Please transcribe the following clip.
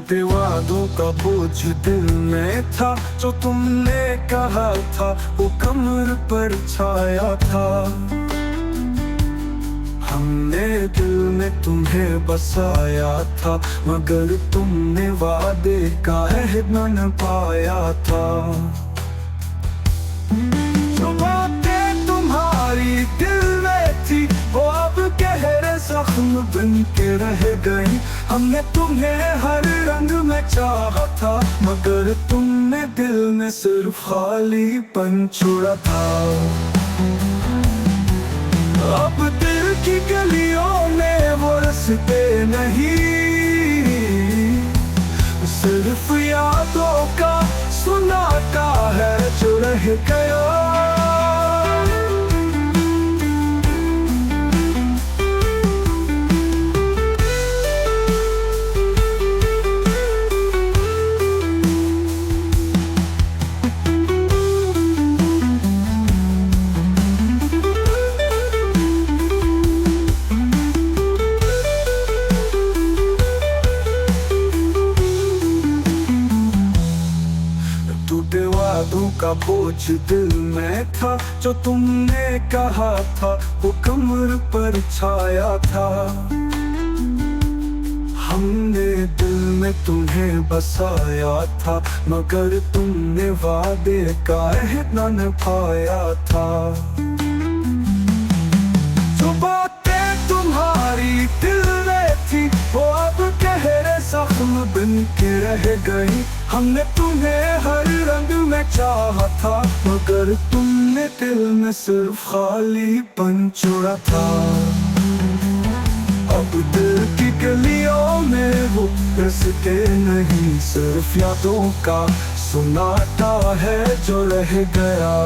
टूटे वादों का बोझ दिल में था, जो तुमने कहा था वो कमर पर छाया था। हमने दिल में तुम्हें बसाया था, मगर तुमने वादे का अहद न पाया था। जो बातें तुम्हारी दिल में थी वो अब गहरे जख्म बन के रह गई। हमने तुम्हें हर रंग में चाहा था, मगर तुमने दिल में सिर्फ खालीपन छोड़ा था। अब दिल की गलियों में वो रास्ते नहीं, सिर्फ यादों का सुनाता है जो रह गया। टूटे वादों का बोझ दिल में था, जो तुमने कहा था वो कमर पर छाया था। हमने दिल में तुम्हें बसाया था, मगर तुमने वादे का अहद न निभाया था। जो बातें तुम्हारी दिल में थी वो अब गहरे जख्म बन के रह गई। हमने तुम्हें हर रंग में चाहा था, मगर तुमने दिल में सिर्फ खालीपन छोड़ा था। अब दिल की गलियों में वो रास्ते नहीं, सिर्फ यादों का सुनाता है जो रह गया।